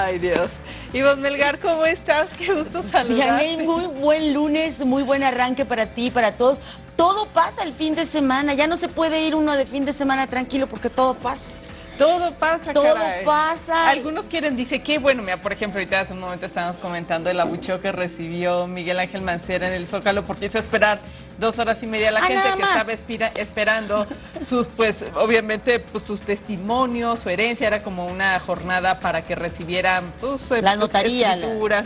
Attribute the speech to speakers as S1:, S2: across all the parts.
S1: Ay, Dios. Y vos, Melgar, ¿cómo estás? Qué gusto saludarte.
S2: Vianey, muy buen lunes, muy buen arranque para ti, para todos. Todo pasa el fin de semana, ya no se puede ir uno de fin de semana tranquilo porque todo pasa.
S1: Todo pasa,
S2: Todo
S1: caray.
S2: pasa.
S1: Algunos dice que, bueno, mira, por ejemplo, ahorita hace un momento estábamos comentando el abucheo que recibió Miguel Ángel Mancera en el Zócalo porque hizo esperar 2 horas y media a la gente que estaba esperando sus, pues, obviamente, pues, sus testimonios, su herencia. Era como una jornada para que recibieran, pues,
S2: la notaría,
S1: escrituras,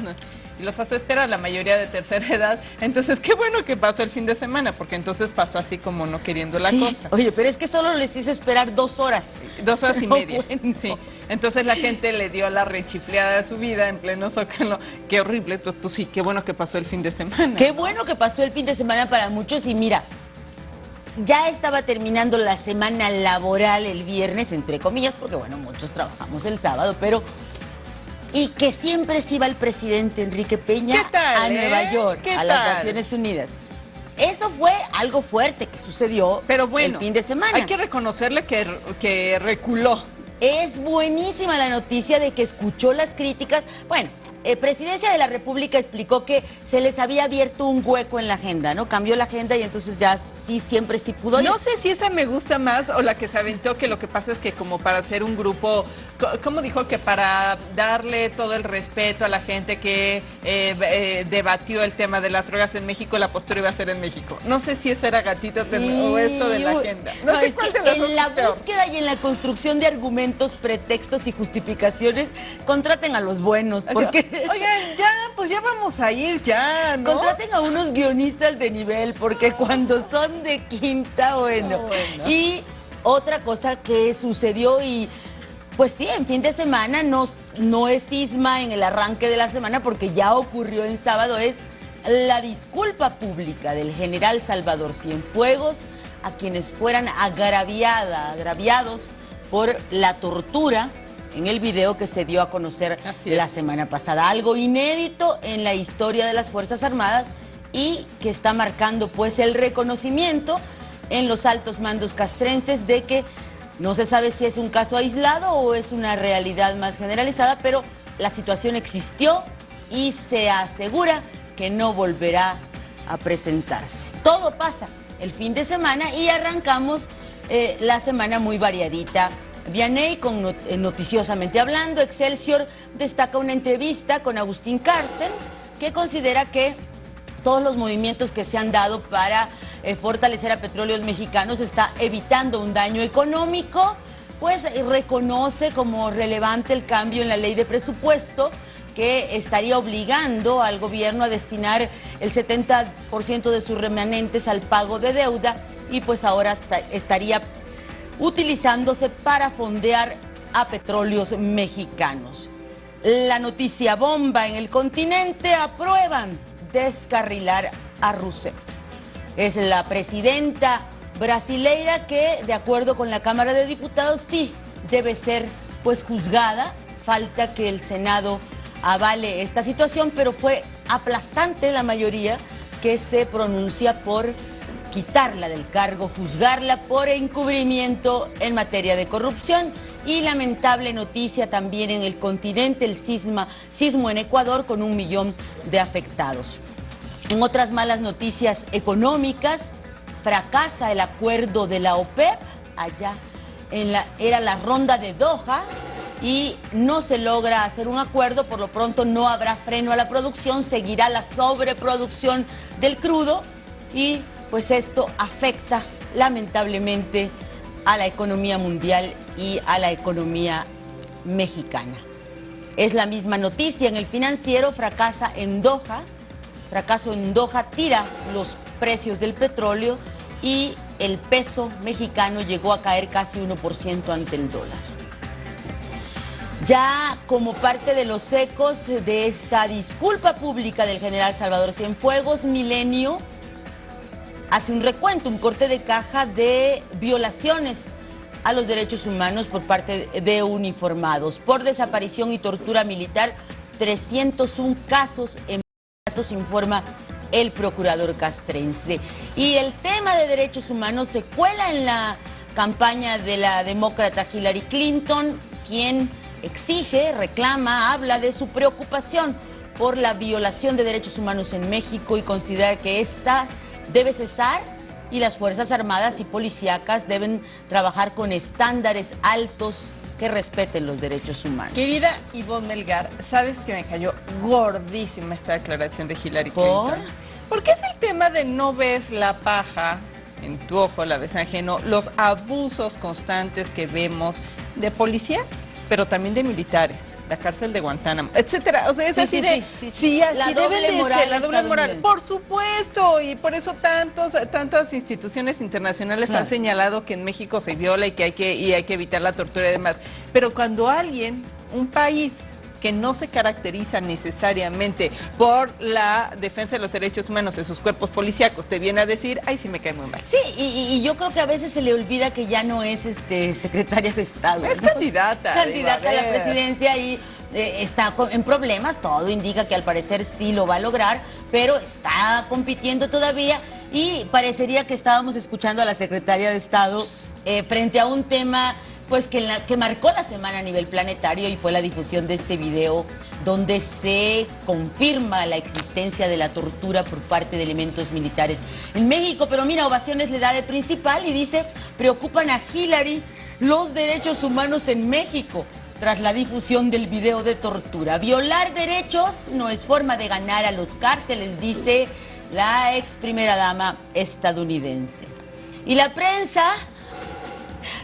S1: y los hace esperar la mayoría de tercera edad. Entonces, qué bueno que pasó el fin de semana, porque entonces pasó así como no queriendo la cosa.
S2: Oye, pero es que solo les hizo esperar 2 horas.
S1: 2 horas y media.
S2: Bueno.
S1: Sí. Entonces la gente le dio la rechifleada de su vida en pleno Zócalo. Qué horrible. Pues sí, qué bueno que pasó el fin de semana.
S2: Qué bueno que pasó el fin de semana para muchos. Y mira, ya estaba terminando la semana laboral el viernes, entre comillas, porque bueno, muchos trabajamos el sábado, pero... Y que siempre se iba el presidente Enrique Peña a Nueva York, a las Naciones Unidas. Eso fue algo fuerte que sucedió,
S1: pero bueno,
S2: el fin de semana.
S1: Hay que reconocerle que reculó.
S2: Es buenísima la noticia de que escuchó las críticas. Bueno, Presidencia de la República explicó que se les había abierto un hueco en la agenda, ¿no? Cambió la agenda y entonces ya siempre pudo ir.
S1: No sé si esa me gusta más o la que se aventó, que lo que pasa es que como para hacer un grupo, ¿cómo dijo? Que para darle todo el respeto a la gente que debatió el tema de las drogas en México, la postura iba a ser en México. No sé si eso era gatito o esto de la agenda.
S2: No sé cuál de las dos. En la búsqueda y en la construcción de argumentos, pretextos y justificaciones, contraten a los buenos, porque...
S1: Oigan, pues ya vamos a ir, ya, ¿no?
S2: Contraten a unos guionistas de nivel, porque cuando son de quinta, bueno. Y otra cosa que sucedió y pues sí, en fin de semana no es cisma en el arranque de la semana porque ya ocurrió en sábado, es la disculpa pública del general Salvador Cienfuegos a quienes fueran agraviados por la tortura en el video que se dio a conocer la semana pasada. Algo inédito en la historia de las Fuerzas Armadas y que está marcando pues el reconocimiento en los altos mandos castrenses de que no se sabe si es un caso aislado o es una realidad más generalizada, pero la situación existió y se asegura que no volverá a presentarse. Todo pasa el fin de semana y arrancamos la semana muy variadita. Vianey, noticiosamente hablando, Excelsior destaca una entrevista con Agustín Carsten que considera que todos los movimientos que se han dado para fortalecer a Petróleos Mexicanos está evitando un daño económico, pues reconoce como relevante el cambio en la ley de presupuesto que estaría obligando al gobierno a destinar el 70% de sus remanentes al pago de deuda y pues ahora estaría utilizándose para fondear a Petróleos Mexicanos. La noticia bomba en el continente: aprueban descarrilar a Rousseff. Es la presidenta brasileira que, de acuerdo con la Cámara de Diputados, sí debe ser pues juzgada. Falta que el Senado avale esta situación, pero fue aplastante la mayoría que se pronuncia por quitarla del cargo, juzgarla por encubrimiento en materia de corrupción. Y lamentable noticia también en el continente, el sismo en Ecuador con 1 millón de afectados. En otras malas noticias económicas, fracasa el acuerdo de la OPEP, allá era la ronda de Doha y no se logra hacer un acuerdo. Por lo pronto no habrá freno a la producción, seguirá la sobreproducción del crudo y pues esto afecta lamentablemente a la economía mundial y a la economía mexicana. Es la misma noticia en el financiero: fracaso en Doha, tira los precios del petróleo y el peso mexicano llegó a caer casi 1% ante el dólar. Ya como parte de los ecos de esta disculpa pública del general Salvador Cienfuegos, Milenio hace un recuento, un corte de caja de violaciones a los derechos humanos por parte de uniformados. Por desaparición y tortura militar, 301 casos en datos, informa el procurador castrense. Y el tema de derechos humanos se cuela en la campaña de la demócrata Hillary Clinton, quien exige, reclama, habla de su preocupación por la violación de derechos humanos en México y considera que esta debe cesar y las Fuerzas Armadas y policíacas deben trabajar con estándares altos que respeten los derechos humanos.
S1: Querida Ivonne Melgar, ¿sabes que me cayó gordísima esta declaración de Hillary Clinton? Porque es el tema de no ves la paja en tu ojo, la ves en ajeno, los abusos constantes que vemos de policías, pero también de militares, la cárcel de Guantánamo, etcétera. O sea, es así de... Sí, así
S2: la doble moral.
S1: La doble moral, por supuesto, y por eso tantas instituciones internacionales han señalado que en México se viola y que hay que evitar la tortura y demás. Pero cuando alguien, un país que no se caracteriza necesariamente por la defensa de los derechos humanos de sus cuerpos policíacos, te viene a decir, ay, sí me cae muy mal.
S2: Sí, y yo creo que a veces se le olvida que ya no es secretaria de Estado.
S1: Es candidata.
S2: Candidata a la presidencia y está en problemas, todo indica que al parecer sí lo va a lograr, pero está compitiendo todavía y parecería que estábamos escuchando a la secretaria de Estado frente a un tema pues que marcó la semana a nivel planetario y fue la difusión de este video donde se confirma la existencia de la tortura por parte de elementos militares en México. Pero mira, ovaciones le da de principal y dice, preocupan a Hillary los derechos humanos en México tras la difusión del video de tortura. Violar derechos no es forma de ganar a los cárteles, dice la ex primera dama estadounidense. Y la prensa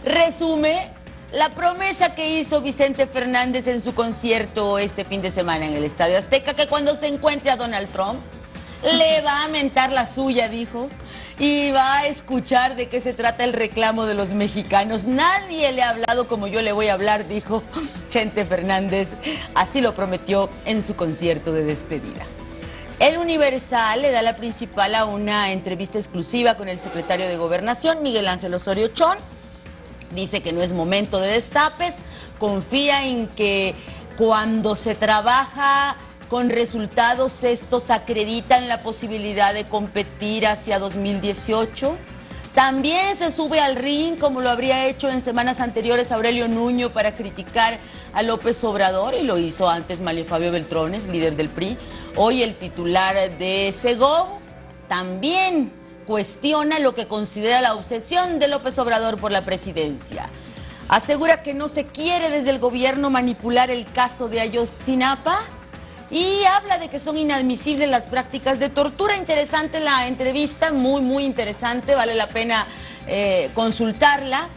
S2: resume la promesa que hizo Vicente Fernández en su concierto este fin de semana en el Estadio Azteca, que cuando se encuentre a Donald Trump, le va a mentar la suya, dijo, y va a escuchar de qué se trata el reclamo de los mexicanos. Nadie le ha hablado como yo le voy a hablar, dijo Chente Fernández. Así lo prometió en su concierto de despedida. El Universal le da la principal a una entrevista exclusiva con el secretario de Gobernación, Miguel Ángel Osorio Chong. Dice que no es momento de destapes, confía en que cuando se trabaja con resultados, estos acreditan la posibilidad de competir hacia 2018. También se sube al ring, como lo habría hecho en semanas anteriores Aurelio Nuño, para criticar a López Obrador, y lo hizo antes Mario Fabio Beltrones, líder del PRI. Hoy el titular de Segov también cuestiona lo que considera la obsesión de López Obrador por la presidencia. Asegura que no se quiere desde el gobierno manipular el caso de Ayotzinapa y habla de que son inadmisibles las prácticas de tortura. Interesante la entrevista, muy interesante, vale la pena consultarla.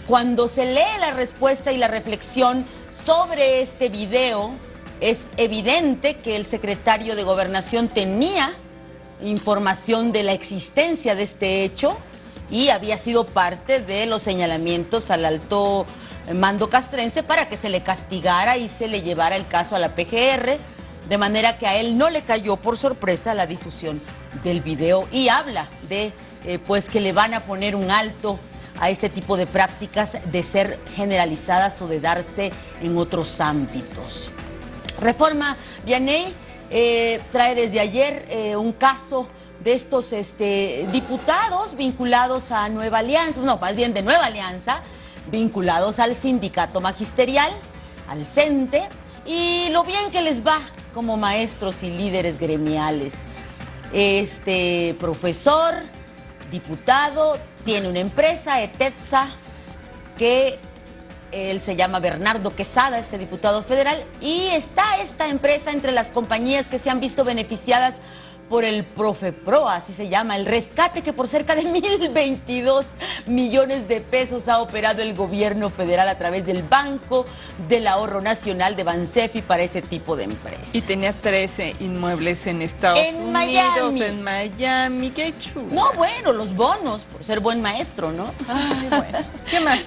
S2: Cuando se lee la respuesta y la reflexión sobre este video, es evidente que el secretario de Gobernación tenía información de la existencia de este hecho y había sido parte de los señalamientos al alto mando castrense para que se le castigara y se le llevara el caso a la PGR, de manera que a él no le cayó por sorpresa la difusión del video y habla de pues que le van a poner un alto a este tipo de prácticas de ser generalizadas o de darse en otros ámbitos. Reforma Vianey trae desde ayer un caso de estos diputados vinculados a Nueva Alianza, no, más bien de Nueva Alianza, vinculados al sindicato magisterial, al CENTE, y lo bien que les va como maestros y líderes gremiales. Este profesor, diputado, tiene una empresa, ETETSA, que él se llama Bernardo Quesada, este diputado federal, y está esta empresa entre las compañías que se han visto beneficiadas por el Profepro, así se llama, el rescate que por cerca de 1.022 millones de pesos ha operado el gobierno federal a través del Banco del Ahorro Nacional de Bansefi para ese tipo de empresas.
S1: Y tenía 13 inmuebles en Estados Unidos, en Miami, qué chulo.
S2: No, bueno, los bonos, por ser buen maestro, ¿no?
S1: Ay, bueno. ¿Qué más?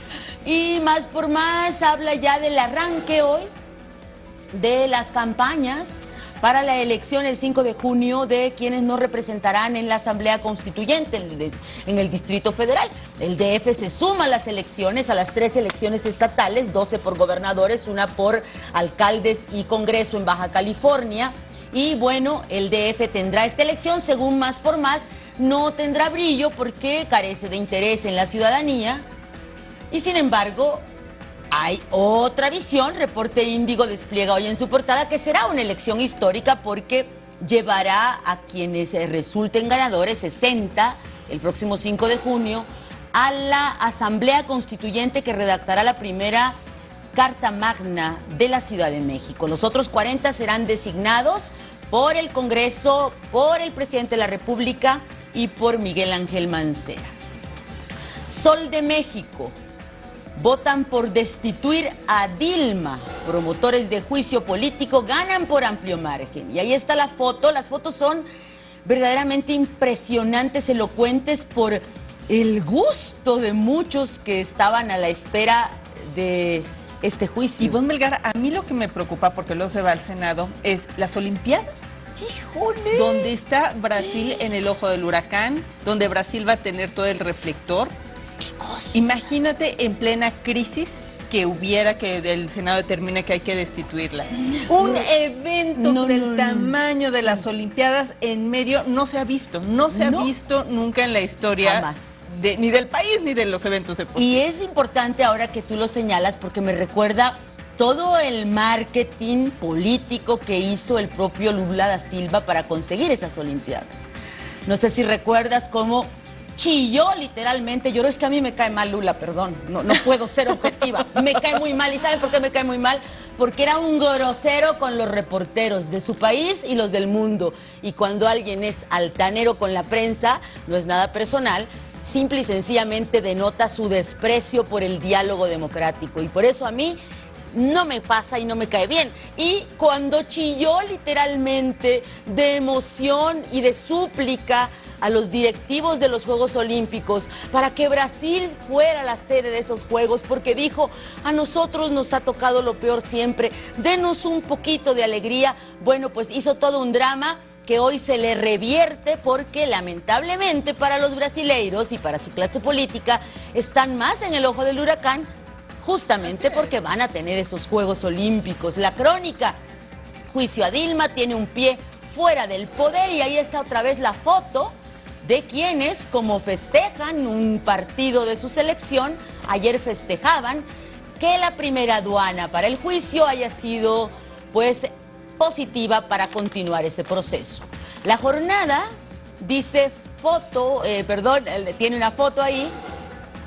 S2: Y más por más, habla ya del arranque hoy de las campañas para la elección el 5 de junio de quienes nos representarán en la Asamblea Constituyente en el Distrito Federal. El DF se suma a las elecciones, a las 3 elecciones estatales, 12 por gobernadores, una por alcaldes y Congreso en Baja California. Y bueno, el DF tendrá esta elección, según Más por Más, no tendrá brillo porque carece de interés en la ciudadanía. Y sin embargo, hay otra visión. Reporte Índigo despliega hoy en su portada que será una elección histórica porque llevará a quienes resulten ganadores, 60, el próximo 5 de junio, a la Asamblea Constituyente que redactará la primera Carta Magna de la Ciudad de México. Los otros 40 serán designados por el Congreso, por el presidente de la República y por Miguel Ángel Mancera. Sol de México. Votan por destituir a Dilma. Promotores de juicio político ganan por amplio margen. Y ahí está la foto. Las fotos son verdaderamente impresionantes, elocuentes por el gusto de muchos que estaban a la espera de este juicio.
S1: Ivonne Melgar, a mí lo que me preocupa, porque luego se va al Senado, es las Olimpiadas.
S2: ¡Híjole!
S1: Donde está Brasil en el ojo del huracán, donde Brasil va a tener todo el reflector. Imagínate en plena crisis que hubiera, que el Senado determine que hay que destituirla. Un evento del tamaño de las Olimpiadas en medio no se ha visto, no se ha visto nunca en la historia.
S2: Jamás.
S1: Ni del país ni de los eventos deportivos.
S2: Y es importante ahora que tú lo señalas porque me recuerda todo el marketing político que hizo el propio Lula da Silva para conseguir esas Olimpiadas. No sé si recuerdas cómo chilló literalmente, lloró. Es que a mí me cae mal Lula, perdón, no puedo ser objetiva, me cae muy mal. ¿Y saben por qué me cae muy mal? Porque era un grosero con los reporteros de su país y los del mundo. Y cuando alguien es altanero con la prensa, no es nada personal, simple y sencillamente denota su desprecio por el diálogo democrático. Y por eso a mí no me pasa y no me cae bien. Y cuando chilló literalmente de emoción y de súplica a los directivos de los Juegos Olímpicos para que Brasil fuera la sede de esos Juegos, porque dijo, a nosotros nos ha tocado lo peor siempre, denos un poquito de alegría. Bueno, pues hizo todo un drama que hoy se le revierte porque lamentablemente para los brasileiros y para su clase política están más en el ojo del huracán justamente porque van a tener esos Juegos Olímpicos. La crónica, juicio a Dilma, tiene un pie fuera del poder y ahí está otra vez la foto de quienes, como festejan un partido de su selección, ayer festejaban que la primera aduana para el juicio haya sido, pues, positiva para continuar ese proceso. La jornada dice tiene una foto ahí,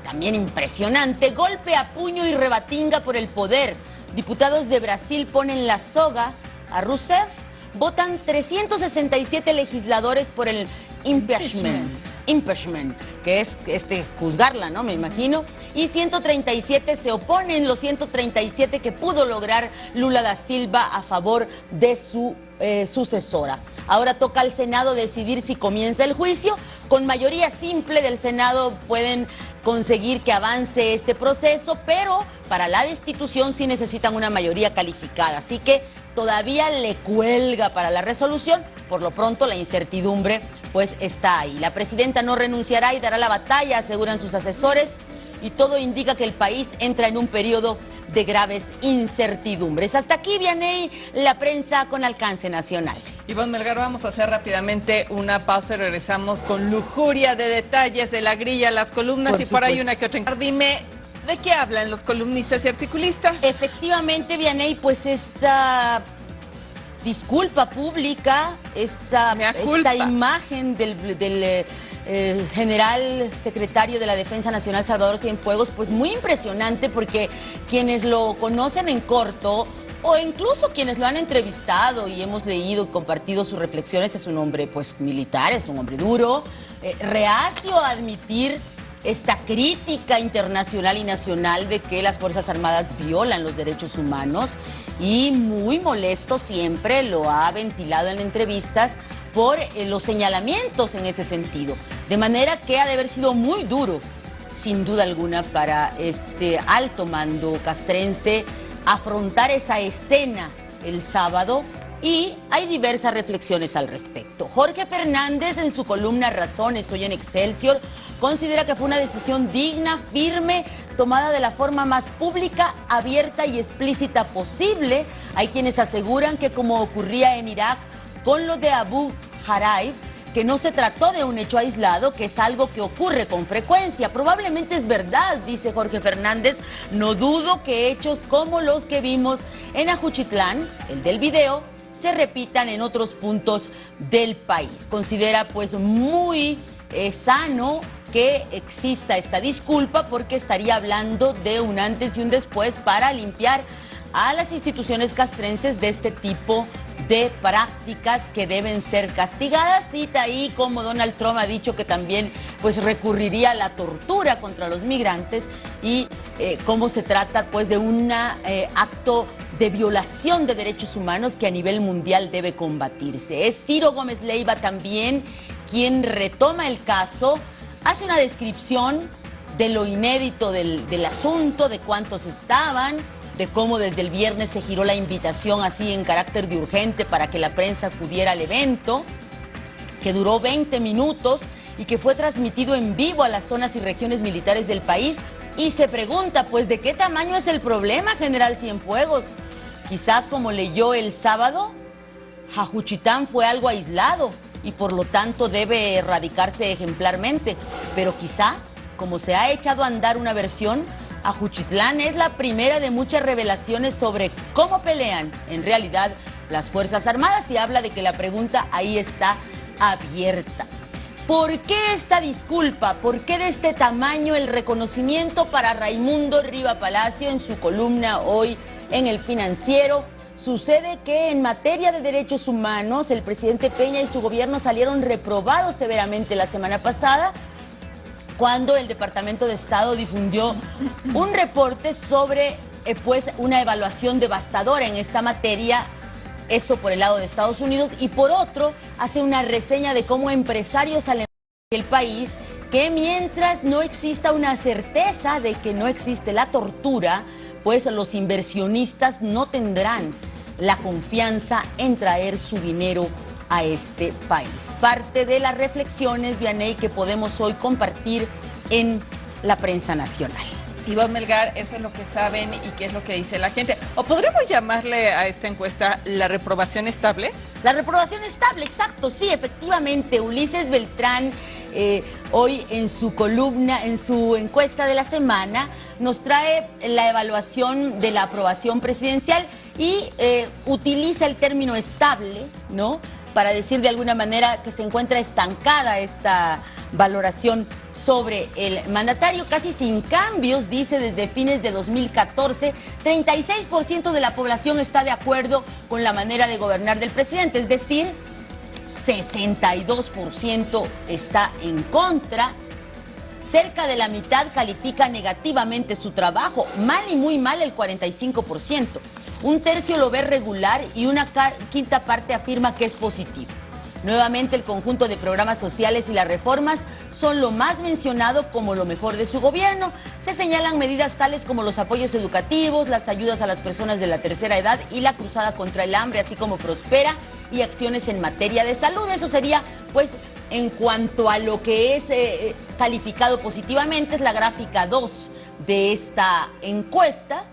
S2: también impresionante, golpe a puño y rebatinga por el poder. Diputados de Brasil ponen la soga a Rousseff, votan 367 legisladores por el impeachment, que es juzgarla, ¿no? Me imagino. Y 137 se oponen, los 137 que pudo lograr Lula da Silva a favor de su sucesora. Ahora toca al Senado decidir si comienza el juicio. Con mayoría simple del Senado pueden conseguir que avance este proceso, pero para la destitución sí necesitan una mayoría calificada. Así que todavía le cuelga para la resolución. Por lo pronto la incertidumbre pues está ahí. La presidenta no renunciará y dará la batalla, aseguran sus asesores, y todo indica que el país entra en un periodo de graves incertidumbres. Hasta aquí, Vianey, la prensa con alcance nacional.
S1: Ivonne Melgar, vamos a hacer rápidamente una pausa y regresamos con lujuria de detalles de la grilla, las columnas por ahí una que otra. Dime, ¿de qué hablan los columnistas y articulistas?
S2: Efectivamente, Vianey, pues esta disculpa pública, esta imagen del general secretario de la Defensa Nacional, Salvador Cienfuegos, pues muy impresionante, porque quienes lo conocen en corto o incluso quienes lo han entrevistado y hemos leído y compartido sus reflexiones, es un hombre pues militar, es un hombre duro, reacio a admitir esta crítica internacional y nacional de que las Fuerzas Armadas violan los derechos humanos, y muy molesto siempre lo ha ventilado en entrevistas por los señalamientos en ese sentido. De manera que ha de haber sido muy duro, sin duda alguna, para este alto mando castrense afrontar esa escena el sábado, y hay diversas reflexiones al respecto. Jorge Fernández, en su columna Razones, hoy en Excelsior, considera que fue una decisión digna, firme, tomada de la forma más pública, abierta y explícita posible. Hay quienes aseguran que, como ocurría en Irak con lo de Abu Ghraib, que no se trató de un hecho aislado, que es algo que ocurre con frecuencia. Probablemente es verdad, dice Jorge Fernández. No dudo que hechos como los que vimos en Ajuchitlán, el del video, se repitan en otros puntos del país. Considera pues muy sano que exista esta disculpa, porque estaría hablando de un antes y un después para limpiar a las instituciones castrenses de este tipo de prácticas que deben ser castigadas. Cita ahí como Donald Trump ha dicho que también pues recurriría a la tortura contra los migrantes, y cómo se trata pues de un acto de violación de derechos humanos que a nivel mundial debe combatirse. Es Ciro Gómez Leiva también quien retoma el caso, hace una descripción de lo inédito del asunto, de cuántos estaban, de cómo desde el viernes se giró la invitación así en carácter de urgente para que la prensa acudiera al evento, que duró 20 minutos y que fue transmitido en vivo a las zonas y regiones militares del país. Y se pregunta, pues, ¿de qué tamaño es el problema, general Cienfuegos? Quizás, como leyó el sábado, Ajuchitán fue algo aislado y por lo tanto debe erradicarse ejemplarmente. Pero quizá, como se ha echado a andar una versión, Ajuchitlán es la primera de muchas revelaciones sobre cómo pelean en realidad las Fuerzas Armadas, y habla de que la pregunta ahí está abierta. ¿Por qué esta disculpa? ¿Por qué de este tamaño el reconocimiento para Raimundo Riva Palacio en su columna hoy en El Financiero? Sucede que en materia de derechos humanos el presidente Peña y su gobierno salieron reprobados severamente la semana pasada, cuando el Departamento de Estado difundió un reporte sobre pues una evaluación devastadora en esta materia, eso por el lado de Estados Unidos, y por otro hace una reseña de cómo empresarios alemanes del país, que mientras no exista una certeza de que no existe la tortura, pues los inversionistas no tendrán la confianza en traer su dinero a este país. Parte de las reflexiones, Vianey, que podemos hoy compartir en la prensa nacional.
S1: Ivonne Melgar, eso es lo que saben y qué es lo que dice la gente. ¿O podríamos llamarle a esta encuesta la reprobación estable?
S2: La reprobación estable, exacto, sí, efectivamente. Ulises Beltrán, hoy en su columna, en su encuesta de la semana, nos trae la evaluación de la aprobación presidencial y utiliza el término estable, ¿no?, para decir de alguna manera que se encuentra estancada esta valoración sobre el mandatario, casi sin cambios, dice, desde fines de 2014. 36% de la población está de acuerdo con la manera de gobernar del presidente, es decir, 62% está en contra. Cerca de la mitad califica negativamente su trabajo, mal y muy mal el 45%. Un tercio lo ve regular y una quinta parte afirma que es positivo. Nuevamente, el conjunto de programas sociales y las reformas son lo más mencionado como lo mejor de su gobierno. Se señalan medidas tales como los apoyos educativos, las ayudas a las personas de la tercera edad y la cruzada contra el hambre, así como Prospera, y acciones en materia de salud. Eso sería, pues, en cuanto a lo que es calificado positivamente. Es la gráfica 2 de esta encuesta.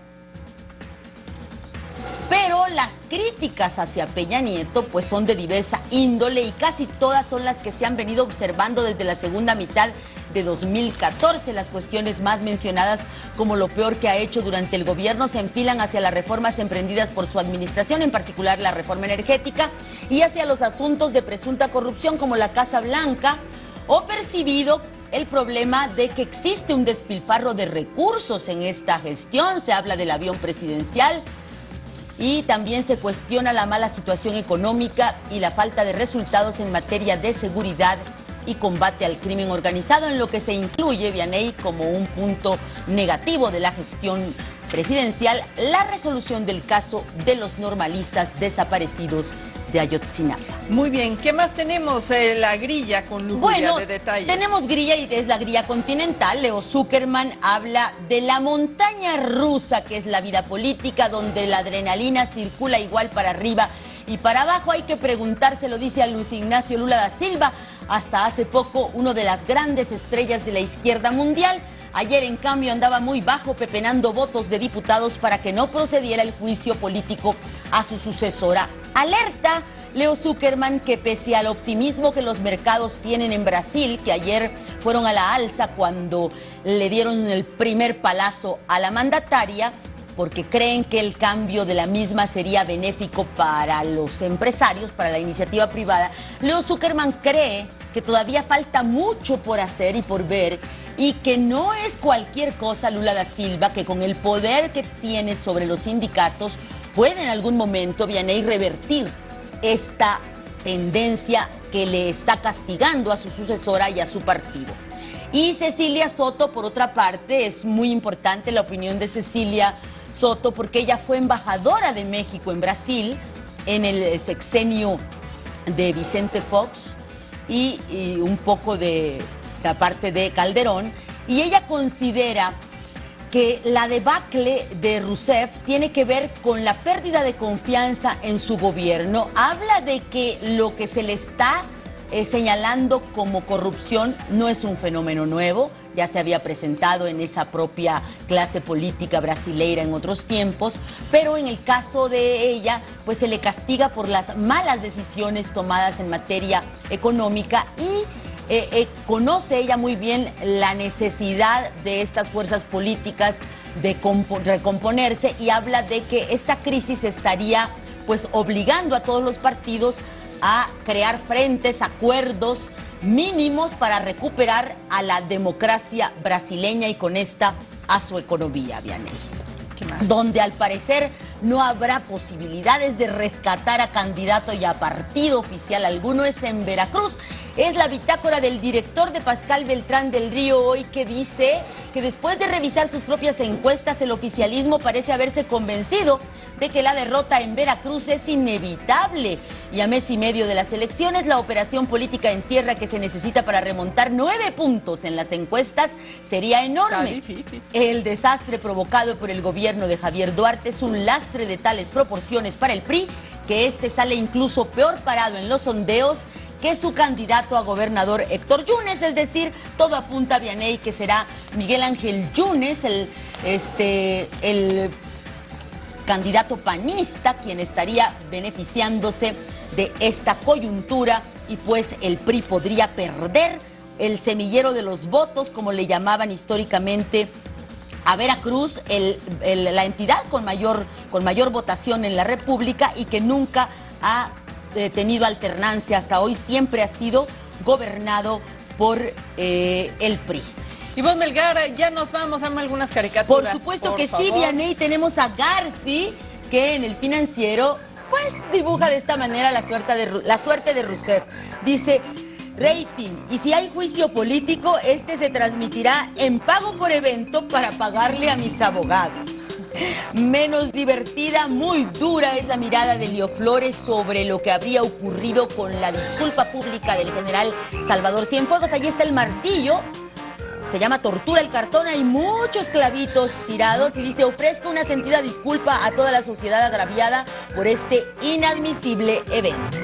S2: Pero las críticas hacia Peña Nieto pues son de diversa índole, y casi todas son las que se han venido observando desde la segunda mitad de 2014. Las cuestiones más mencionadas como lo peor que ha hecho durante el gobierno se enfilan hacia las reformas emprendidas por su administración, en particular la reforma energética, y hacia los asuntos de presunta corrupción como la Casa Blanca, o percibido el problema de que existe un despilfarro de recursos en esta gestión. Se habla del avión presidencial, y también se cuestiona la mala situación económica y la falta de resultados en materia de seguridad y combate al crimen organizado, en lo que se incluye, Vianey, como un punto negativo de la gestión presidencial, la resolución del caso de los normalistas desaparecidos de Ayotzinapa.
S1: Muy bien, ¿qué más tenemos? La grilla con lujuria de detalles.
S2: Tenemos grilla, y es la grilla continental. Leo Zuckerman habla de la montaña rusa que es la vida política, donde la adrenalina circula igual para arriba y para abajo. Hay que preguntárselo, dice a Luis Ignacio Lula da Silva, hasta hace poco uno de las grandes estrellas de la izquierda mundial. Ayer, en cambio, andaba muy bajo, pepenando votos de diputados para que no procediera el juicio político a su sucesora. Alerta Leo Zuckerman, que pese al optimismo que los mercados tienen en Brasil, que ayer fueron a la alza cuando le dieron el primer palazo a la mandataria, porque creen que el cambio de la misma sería benéfico para los empresarios, para la iniciativa privada, Leo Zuckerman cree que todavía falta mucho por hacer y por ver, y que no es cualquier cosa Lula da Silva, que con el poder que tiene sobre los sindicatos puede en algún momento, Vianney, revertir esta tendencia que le está castigando a su sucesora y a su partido. Y Cecilia Soto, por otra parte, es muy importante la opinión de Cecilia Soto porque ella fue embajadora de México en Brasil en el sexenio de Vicente Fox y un poco de la parte de Calderón, y ella considera que la debacle de Rousseff tiene que ver con la pérdida de confianza en su gobierno. Habla de que lo que se le está señalando como corrupción no es un fenómeno nuevo, ya se había presentado en esa propia clase política brasileira en otros tiempos, pero en el caso de ella, pues se le castiga por las malas decisiones tomadas en materia económica y conoce ella muy bien la necesidad de estas fuerzas políticas de recomponerse y habla de que esta crisis estaría pues obligando a todos los partidos a crear frentes, acuerdos mínimos para recuperar a la democracia brasileña y con esta a su economía, Vianney. Donde al parecer no habrá posibilidades de rescatar a candidato y a partido oficial alguno es en Veracruz. Es la bitácora del director de Pascal Beltrán del Río hoy, que dice que después de revisar sus propias encuestas, el oficialismo parece haberse convencido de que la derrota en Veracruz es inevitable. Y a mes y medio de las elecciones, la operación política en tierra que se necesita para remontar 9 puntos en las encuestas sería enorme. El desastre provocado por el gobierno de Javier Duarte es un lastre de tales proporciones para el PRI que este sale incluso peor parado en los sondeos que su candidato a gobernador Héctor Yunes, es decir, todo apunta a Vianney que será Miguel Ángel Yunes, el candidato panista, quien estaría beneficiándose de esta coyuntura y pues el PRI podría perder el semillero de los votos, como le llamaban históricamente a Veracruz, la entidad con mayor votación en la República y que nunca ha tenido alternancia hasta hoy, siempre ha sido gobernado por el PRI.
S1: Ivonne Melgar, ya nos vamos, dame algunas caricaturas.
S2: Por supuesto que sí, Vianney, tenemos a Garci, que en el Financiero, pues dibuja de esta manera la suerte de Rousseff. Dice, rating, y si hay juicio político, este se transmitirá en pago por evento para pagarle a mis abogados. Menos divertida, muy dura es la mirada de Leo Flores sobre lo que habría ocurrido con la disculpa pública del general Salvador Cienfuegos. Allí está el martillo. Se llama Tortura el cartón, hay muchos clavitos tirados y dice, ofrezco una sentida disculpa a toda la sociedad agraviada por este inadmisible evento.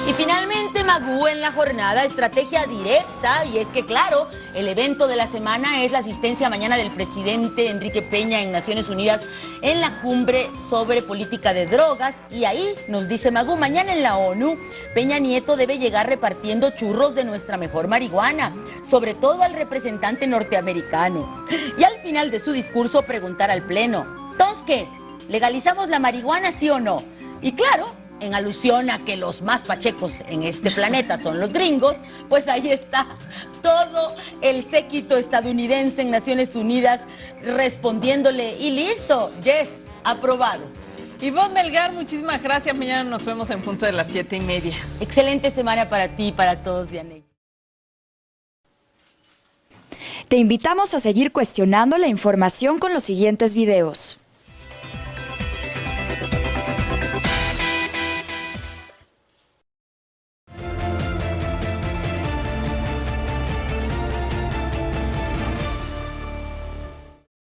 S2: Y finalmente, Magú en la jornada, estrategia directa, y es que claro, el evento de la semana es la asistencia mañana del presidente Enrique Peña en Naciones Unidas en la cumbre sobre política de drogas, y ahí nos dice Magú, mañana en la ONU, Peña Nieto debe llegar repartiendo churros de nuestra mejor marihuana, sobre todo al representante norteamericano. Y al final de su discurso preguntar al Pleno, ¿entonces qué? ¿Legalizamos la marihuana, sí o no? Y claro, en alusión a que los más pachecos en este planeta son los gringos, pues ahí está todo el séquito estadounidense en Naciones Unidas respondiéndole y listo, yes, aprobado.
S1: Ivonne Melgar, muchísimas gracias. Mañana nos vemos en punto de las 7:30.
S2: Excelente semana para ti y para todos, Vianney.
S3: Te invitamos a seguir cuestionando la información con los siguientes videos.